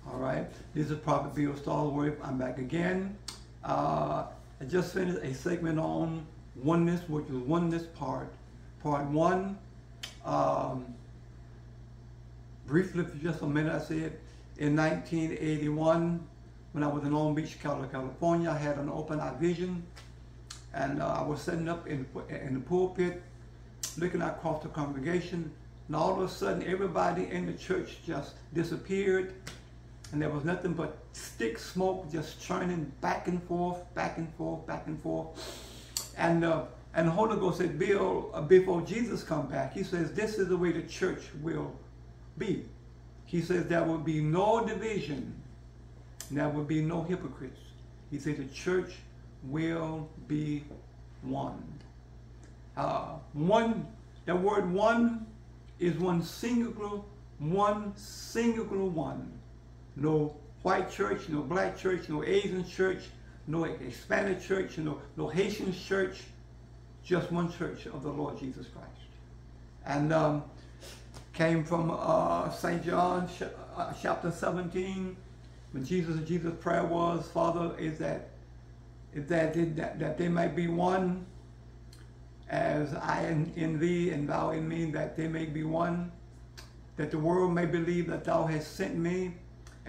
All right, this is Prophet Bill Stallworth. I'm back again. I just finished a segment on oneness, which was oneness part one. Briefly, for just a minute, I said in 1981, when I was in Long Beach, California, I had an open eye vision, and I was sitting up in the pulpit, looking across the congregation, and all of a sudden, everybody in the church just disappeared. And there was nothing but stick smoke just churning back and forth, back and forth, back and forth. And the Holy Ghost said, Bill, before Jesus come back, he says, this is the way the church will be. He says there will be no division. There will be no hypocrites. He said the church will be one. The word one is one singular one. No white church, no black church, no Asian church, no Hispanic church, no Haitian church, just one church of the Lord Jesus Christ. And came from St. John chapter 17, when Jesus' prayer was, Father, is that they might be one, as I in thee and thou in me, that they may be one, that the world may believe that thou hast sent me,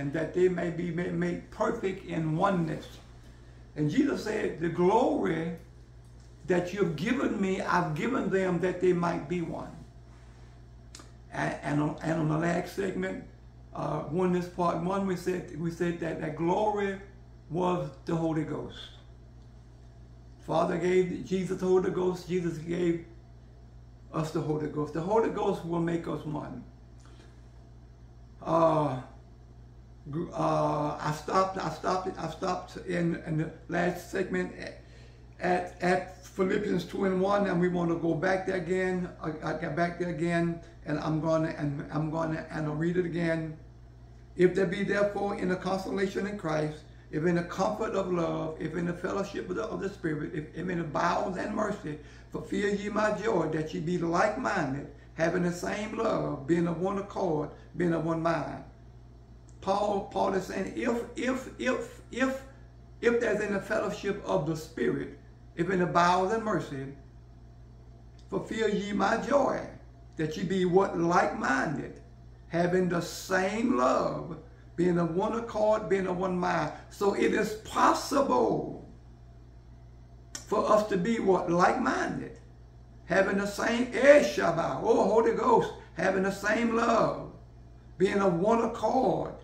and that they may be made perfect in oneness. And Jesus said, the glory that you've given me, I've given them that they might be one. And on the last segment, oneness part one, we said that glory was the Holy Ghost. Father gave Jesus the Holy Ghost. Jesus gave us the Holy Ghost. The Holy Ghost will make us one. I stopped in the last segment at Philippians 2:1, and we want to go back there again. I got back there again, and I'm gonna read it again. If there be therefore in the consolation in Christ, if in the comfort of love, if in the fellowship of the Spirit, if in the bowels and mercy, fulfill ye my joy, that ye be like-minded, having the same love, being of one accord, being of one mind. Paul is saying, if there's in the fellowship of the Spirit, if in the bowels and mercy, fulfill ye my joy, that ye be what like-minded, having the same love, being of one accord, being of one mind. So it is possible for us to be what like-minded, having the same Shabbat, Holy Ghost, having the same love, being of one accord,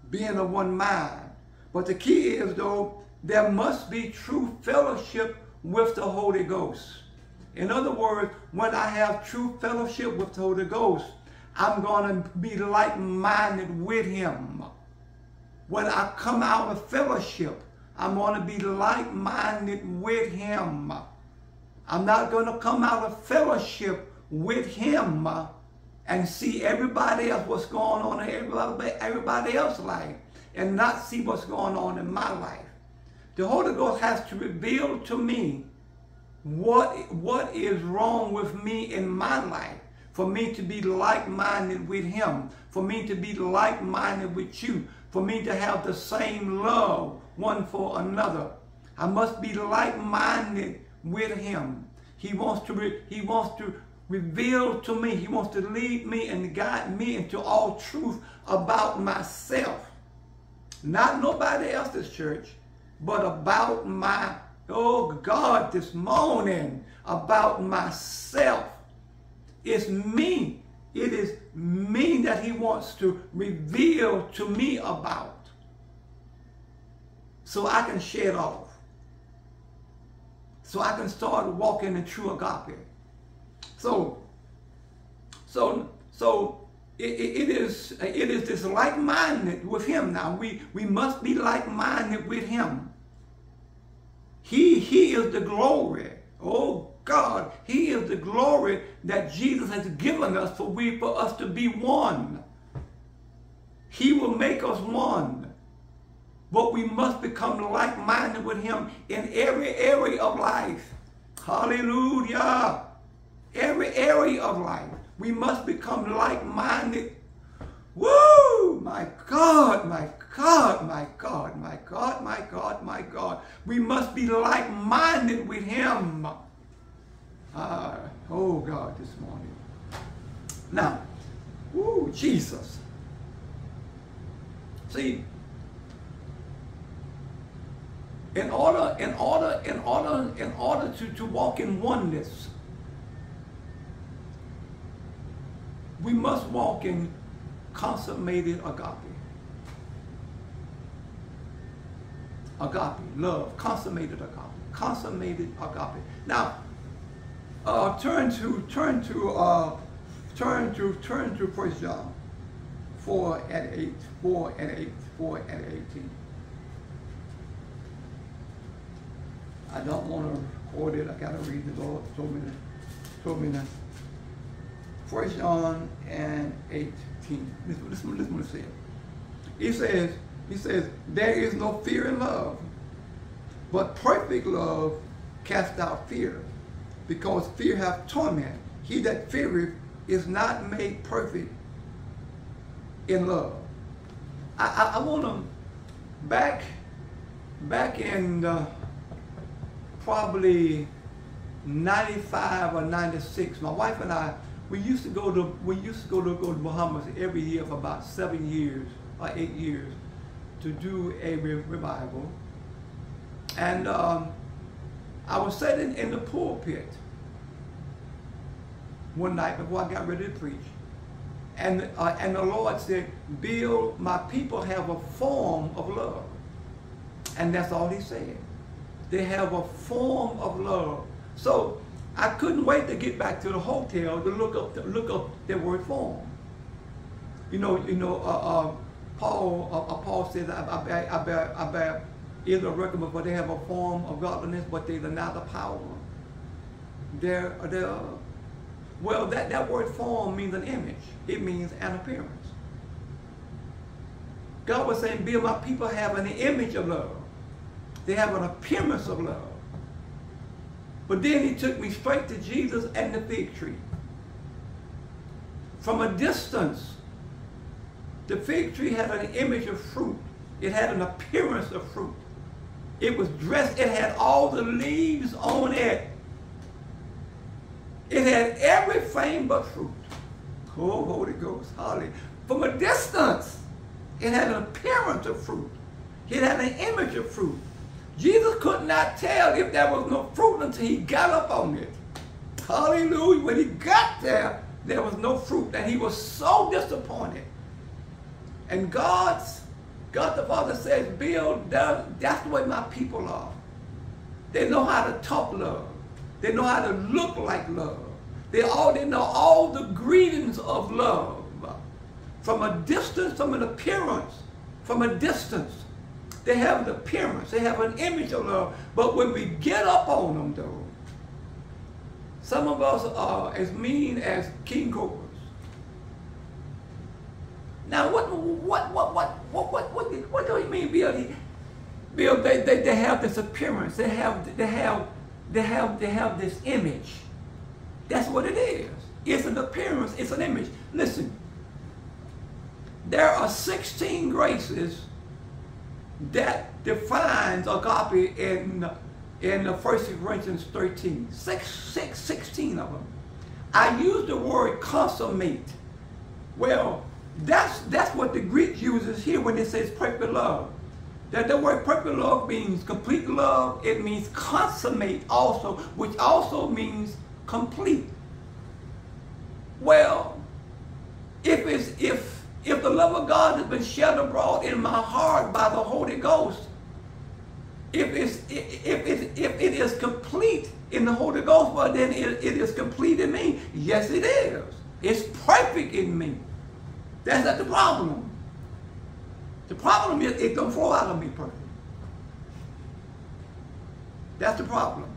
being of one mind. But the key is, though, there must be true fellowship with the Holy Ghost. In other words, when I have true fellowship with the Holy Ghost, I'm going to be like-minded with him. When I come out of fellowship, I'm going to be like-minded with him. I'm not going to come out of fellowship with him and see everybody else, what's going on in everybody else's life, and not see what's going on in my life. The Holy Ghost has to reveal to me what is wrong with me in my life, for me to be like-minded with him, for me to be like-minded with you, for me to have the same love one for another. I must be like-minded with him. He wants to reveal to me. He wants to lead me and guide me into all truth about myself. Not nobody else's church, but about my, oh God, this morning, about myself. It's me. It is me that he wants to reveal to me about, so I can shed off, so I can start walking in true agape. So it is this like-minded with him. Now we must be like-minded with him. He is the glory. Oh God, he is the glory that Jesus has given us for us to be one. He will make us one. But we must become like-minded with him in every area of life. Hallelujah. Every area of life. We must become like-minded. Woo! my God, my God, my God, my God, my God, my God. We must be like-minded with him. Oh God, this morning. Now, Jesus. See, in order to walk in oneness, we must walk in consummated agape. Agape, love, consummated agape. Consummated agape. Now, turn to 1 John 4:8, 4:18. I don't want to quote it. I gotta read the Lord told me that. 1 John 18. Listen what it says. He says, there is no fear in love, but perfect love casts out fear, because fear hath torment. He that feareth is not made perfect in love. I want to back in probably 95 or 96. My wife and I, we used to go to Bahamas every year for about 7 years or 8 years to do a revival. And I was sitting in the pulpit one night before I got ready to preach, and the Lord said, Bill, my people have a form of love. And that's all he said. They have a form of love. So I couldn't wait to get back to the hotel to look up the word form. Paul says, I bear either record, but they have a form of godliness, but they deny the power thereof. Well, that word form means an image. It means an appearance. God was saying, Bill, my people have an image of love. They have an appearance of love. But then he took me straight to Jesus and the fig tree. From a distance, the fig tree had an image of fruit. It had an appearance of fruit. It was dressed, it had all the leaves on it. It had everything but fruit. Oh, Holy Ghost, hallelujah. From a distance, it had an appearance of fruit. It had an image of fruit. Jesus could not tell if there was no fruit until he got up on it. Hallelujah. When he got there, there was no fruit. And he was so disappointed. And God the Father says, Bill, that's the way my people are. They know how to talk love. They know how to look like love. They know all the greetings of love. From a distance, from an appearance, from a distance. They have an appearance. They have an image of love. But when we get up on them, though, some of us are as mean as king cobras. Now, what do you mean, Bill? Bill, they have this appearance. They have this image. That's what it is. It's an appearance. It's an image. Listen, there are 16 graces that defines agape in 1 Corinthians 13. 16 of them. I use the word consummate. Well, that's what the Greek uses here when it says perfect love. That the word perfect love means complete love. It means consummate also, which also means complete. Well, if the love of God has been shed abroad in my heart by the Holy Ghost, if it is complete in the Holy Ghost, well, then it is complete in me. Yes, it is. It's perfect in me. That's not the problem. The problem is it don't flow out of me perfect. That's the problem.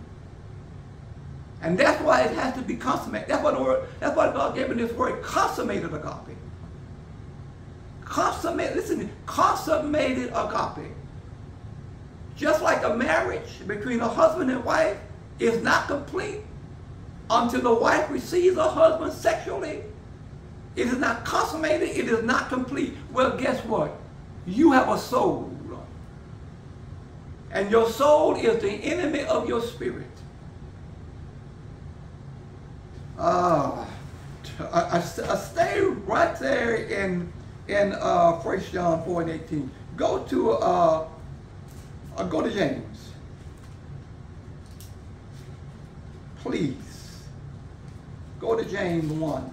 And that's why it has to be consummated. That's why God gave me this word, consummated agape. Consummated agape. Just like a marriage between a husband and wife is not complete until the wife receives her husband sexually. It is not consummated. It is not complete. Well, guess what? You have a soul. And your soul is the enemy of your spirit. I stay right there in 1 John 4:18. Go to James. Please. Go to James 1.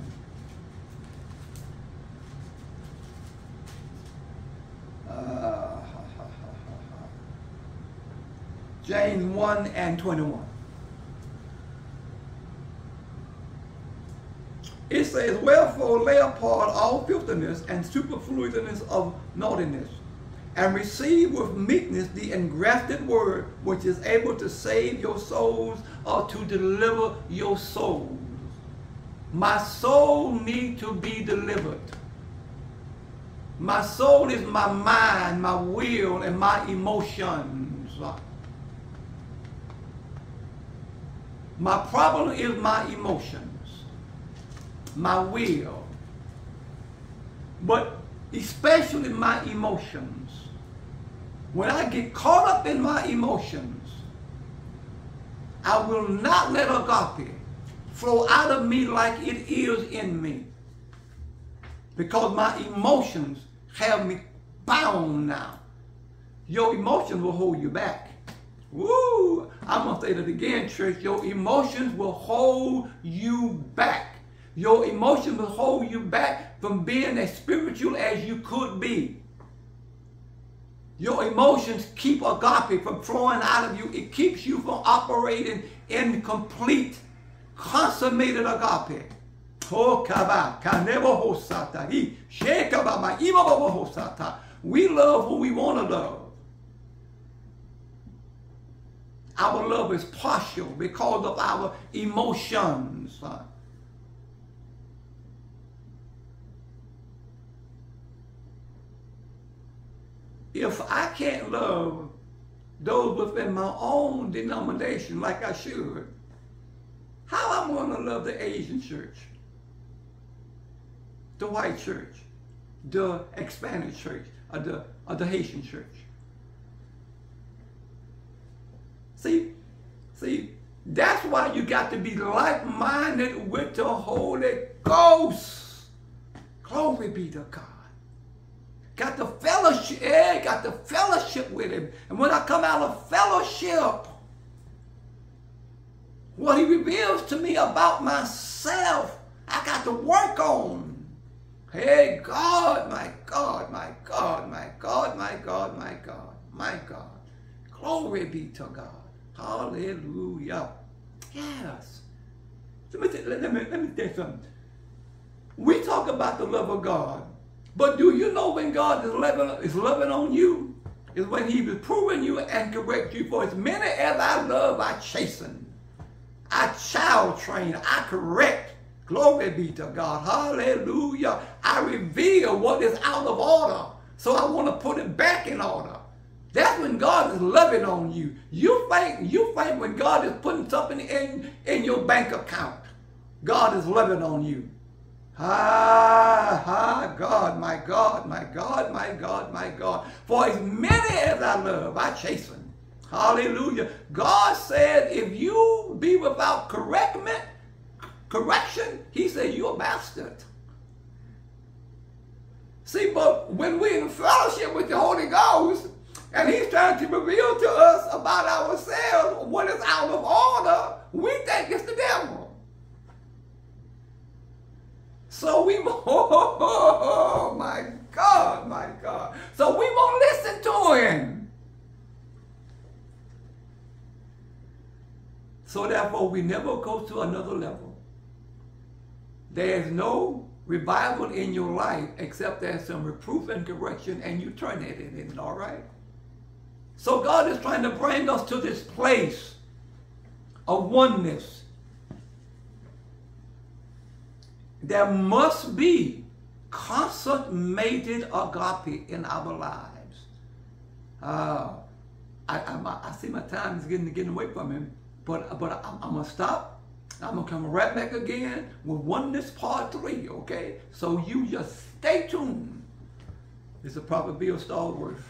James 1:21. It says, wherefore lay apart all filthiness and superfluousness of naughtiness, and receive with meekness the engrafted word, which is able to save your souls or to deliver your souls. My soul needs to be delivered. My soul is my mind, my will, and my emotions. My problem is my emotions, my will, but especially my emotions. When I get caught up in my emotions, I will not let agape flow out of me like it is in me, because my emotions have me bound now. Your emotions will hold you back. Woo! I'm going to say that again, church. Your emotions will hold you back. Your emotions will hold you back from being as spiritual as you could be. Your emotions keep agape from flowing out of you. It keeps you from operating in complete, consummated agape. We love who we want to love. Our love is partial because of our emotions. If I can't love those within my own denomination like I should, how am I going to love the Asian church, the white church, the Hispanic church, or the Haitian church? See, that's why you got to be like-minded with the Holy Ghost. Glory be to God. Got the fellowship with him. And when I come out of fellowship, what he reveals to me about myself, I got to work on. Hey, God, my God, my God, my God, my God, my God, my God. Glory be to God. Hallelujah. Yes. Let me tell you something. We talk about the love of God, but do you know when God is loving on you? Is when he is proving you and correct you. For as many as I love, I chasten. I child train. I correct. Glory be to God. Hallelujah. I reveal what is out of order. So I want to put it back in order. That's when God is loving on you. You think when God is putting something in your bank account, God is loving on you. God, my God, my God, my God, my God. For as many as I love, I chasten. Hallelujah. God said, if you be without correction, he said, you're a bastard. See, but when we're in fellowship with the Holy Ghost, and he's trying to reveal to us about ourselves what is out of order, we think it's the devil. So oh my God, my God. So we won't listen to him. So therefore, we never go to another level. There's no revival in your life except there's some reproof and correction, and you turn it in, all right? So God is trying to bring us to this place of oneness. There must be consummated agape in our lives. I see my time is getting away from him, but I'm going to stop. I'm going to come right back again with Oneness Part 3, okay? So you just stay tuned. It's a Prophet Bill Stallworth.